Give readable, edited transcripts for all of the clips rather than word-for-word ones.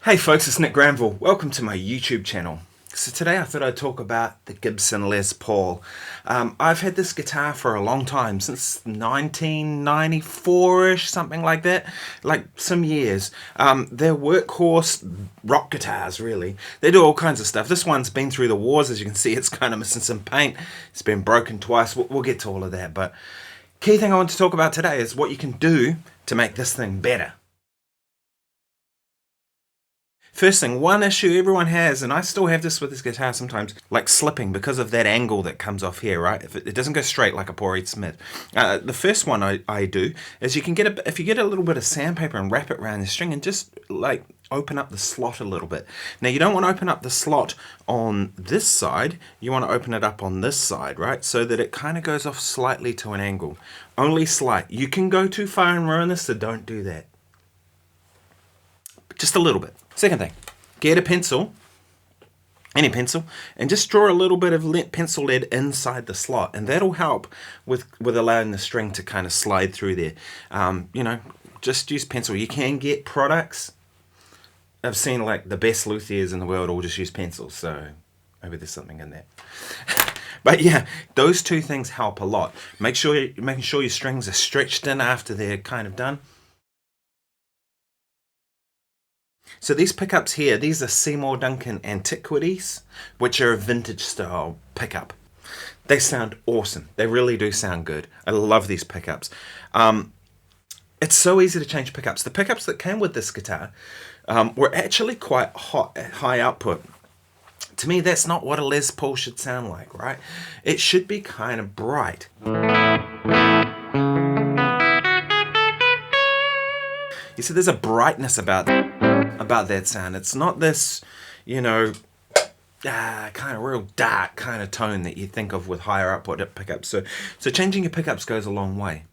Hey folks, it's Nick Granville. Welcome to my YouTube channel. So today I thought I'd talk about the Gibson Les Paul. I've had this guitar for a long time, since 1994-ish, something like that, like some years. They're workhorse rock guitars, really. They do all kinds of stuff. This one's been through the wars, as you can see. It's kind of missing some paint. It's been broken twice. We'll get to all of that, but key thing I want to talk about today is what you can do to make this thing better. First thing, one issue everyone has, and I still have this with this guitar sometimes, like slipping because of that angle that comes off here, right? If it doesn't go straight like a Paul Reed Smith. The first one I do is you can if you get a little bit of sandpaper and wrap it around the string and just like open up the slot a little bit. Now you don't want to open up the slot on this side, you want to open it up on this side, right? So that it kind of goes off slightly to an angle. Only slight. You can go too far and ruin this, so don't do that. Just a little bit. Second thing, get a pencil, any pencil, and just draw a little bit of pencil lead inside the slot, and that'll help with allowing the string to kind of slide through there. You know, just use pencil. You can get products. I've seen like the best luthiers in the world all just use pencils, so maybe there's something in that. But yeah, those two things help a lot. Making sure your strings are stretched in after they're kind of done. So these pickups here, these are Seymour Duncan Antiquities, which are a vintage style pickup. They sound awesome. They really do sound good. I love these pickups. It's so easy to change pickups. The pickups that came with this guitar were actually quite high output. To me, that's not what a Les Paul should sound like, right? It should be kind of bright. You see, there's a brightness about that sound. It's not this, you know, kind of real dark kind of tone that you think of with higher output pickups. So changing your pickups goes a long way.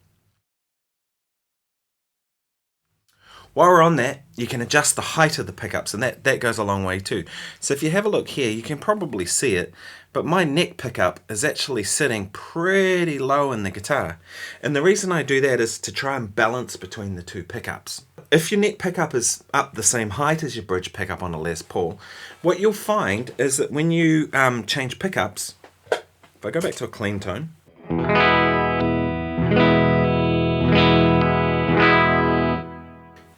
While we're on that, you can adjust the height of the pickups, and that goes a long way too. So if you have a look here, you can probably see it, but my neck pickup is actually sitting pretty low in the guitar. And the reason I do that is to try and balance between the two pickups. If your neck pickup is up the same height as your bridge pickup on a Les Paul, what you'll find is that when you change pickups, if I go back to a clean tone,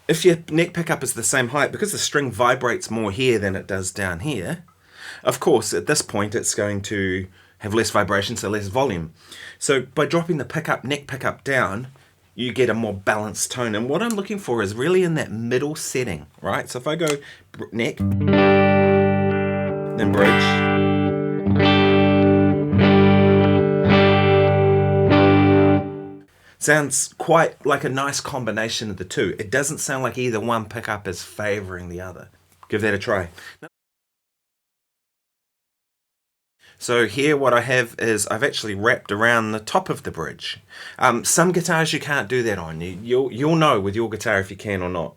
if your neck pickup is the same height, because the string vibrates more here than it does down here, of course at this point it's going to have less vibration, so less volume. So by dropping the neck pickup down, you get a more balanced tone. And what I'm looking for is really in that middle setting, right? So if I go neck, then bridge, sounds quite like a nice combination of the two. It doesn't sound like either one pickup is favoring the other. Give that a try. So here what I have is I've actually wrapped around the top of the bridge. Some guitars you can't do that on. You'll know with your guitar if you can or not.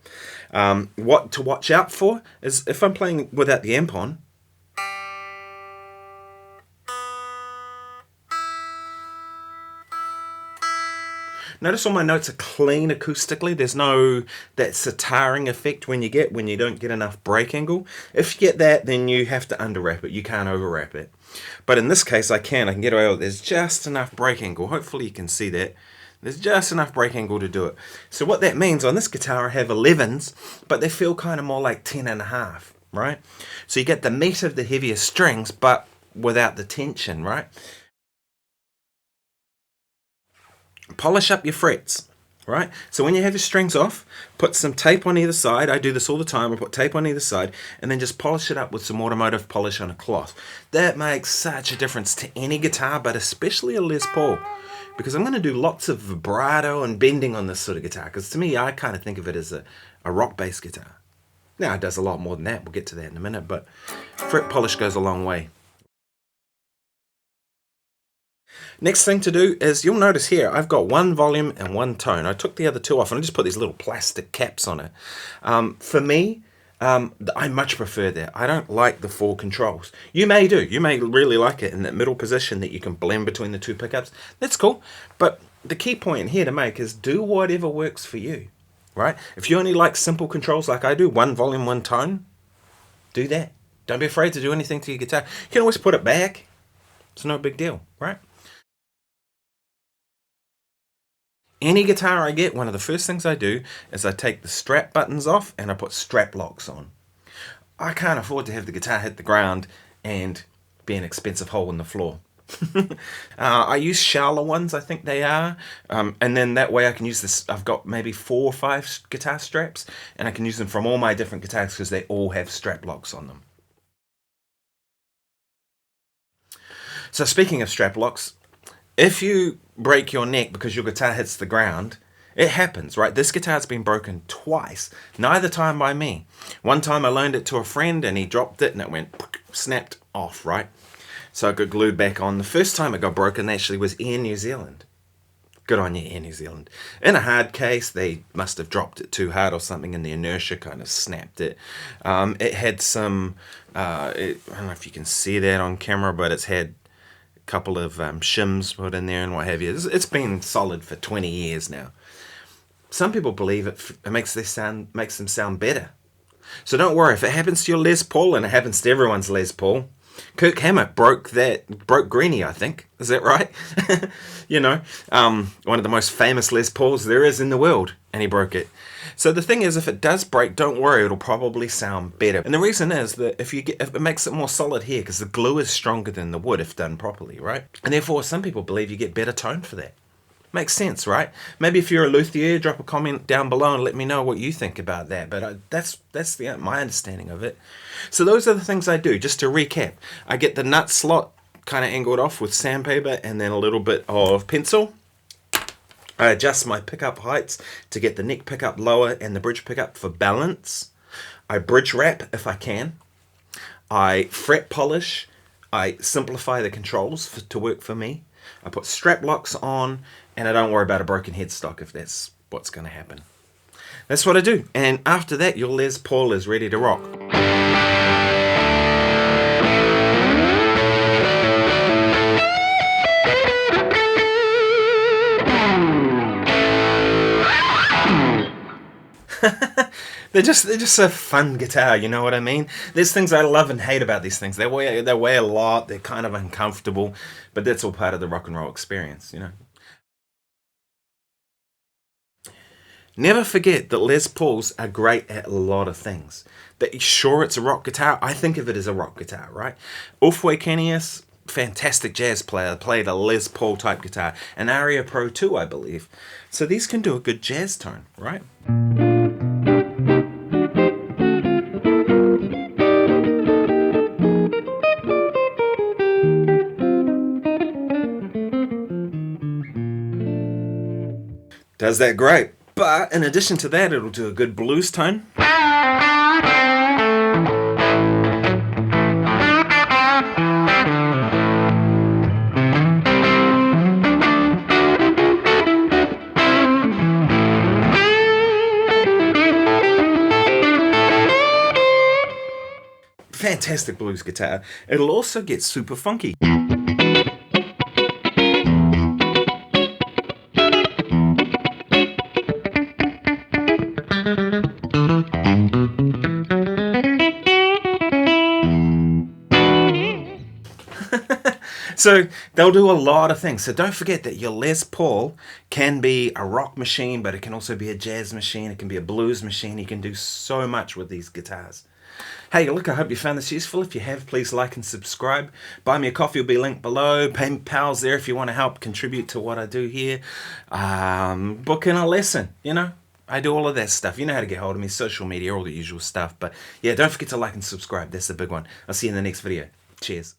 What to watch out for is if I'm playing without the amp on, notice all my notes are clean acoustically. There's no that sitaring effect when you don't get enough break angle. If you get that, then you have to underwrap it. You can't overwrap it. But in this case, I can get away with it. There's just enough break angle. Hopefully you can see that. There's just enough break angle to do it. So what that means, on this guitar I have 11s, but they feel kind of more like 10.5, right? So you get the meat of the heavier strings, but without the tension, right? Polish up your frets, right? So when you have your strings off, put some tape on either side. I do this all the time. I put tape on either side and then just polish it up with some automotive polish on a cloth. That makes such a difference to any guitar, but especially a Les Paul, because I'm going to do lots of vibrato and bending on this sort of guitar, because to me, I kind of think of it as a rock-based guitar. Now, it does a lot more than that. We'll get to that in a minute, but fret polish goes a long way. Next thing to do is, you'll notice here I've got one volume and one tone. I took the other two off and I just put these little plastic caps on it. For me, I much prefer that. I don't like the four controls. You may do. You may really like it in that middle position that you can blend between the two pickups. That's cool. But the key point here to make is do whatever works for you. right? If you only like simple controls like I do, one volume, one tone, do that. Don't be afraid to do anything to your guitar. You can always put it back. It's no big deal, right? Any guitar I get, one of the first things I do is I take the strap buttons off and I put strap locks on. I can't afford to have the guitar hit the ground and be an expensive hole in the floor. I use Schaller ones, I think they are, and then that way I can use this. I've got maybe 4 or 5 guitar straps, and I can use them from all my different guitars because they all have strap locks on them. So speaking of strap locks, if you break your neck because your guitar hits the ground, it happens, right? This guitar's been broken twice, neither time by me. One time I loaned it to a friend and he dropped it and it went snapped off, right? So I got glued back on. The first time it got broken actually was Air New Zealand. Good on you, Air New Zealand. In a hard case, they must have dropped it too hard or something and the inertia kind of snapped it. It had some, I don't know if you can see that on camera, but it's had a couple of shims put in there and what have you. It's been solid for 20 years now. Some people believe it makes them sound better. So don't worry, if it happens to your Les Paul, and it happens to everyone's Les Paul, Kirk Hammett broke Greenie, I think. Is that right? You know, one of the most famous Les Pauls there is in the world, and he broke it. So the thing is, if it does break, don't worry, it'll probably sound better. And the reason is that if it makes it more solid here, because the glue is stronger than the wood if done properly, right? And therefore, some people believe you get better tone for that. Makes sense, right? Maybe if you're a luthier, drop a comment down below and let me know what you think about that. But that's my understanding of it. So those are the things I do. Just to recap, I get the nut slot kind of angled off with sandpaper and then a little bit of pencil. I adjust my pickup heights to get the neck pickup lower and the bridge pickup for balance. I bridge wrap if I can. I fret polish. I simplify the controls to work for me. I put strap locks on, and I don't worry about a broken headstock if that's what's going to happen. That's what I do. And after that, your Les Paul is ready to rock. They're just a fun guitar, you know what I mean? There's things I love and hate about these things. They weigh a lot, they're kind of uncomfortable, but that's all part of the rock and roll experience, you know? Never forget that Les Pauls are great at a lot of things. Sure, it's a rock guitar. I think of it as a rock guitar, right? Ufwe Kenius, fantastic jazz player, played a Les Paul type guitar. An Aria Pro 2, I believe. So these can do a good jazz tone, right? Does that great. But in addition to that, it'll do a good blues tone. Fantastic blues guitar. It'll also get super funky. So they'll do a lot of things. So don't forget that your Les Paul can be a rock machine, but it can also be a jazz machine. It can be a blues machine. You can do so much with these guitars. Hey, look, I hope you found this useful. If you have, please like and subscribe. Buy me a coffee will be linked below. PayPal's there if you want to help contribute to what I do here. Book in a lesson, you know. I do all of that stuff. You know how to get hold of me, social media, all the usual stuff. But yeah, don't forget to like and subscribe. That's the big one. I'll see you in the next video. Cheers.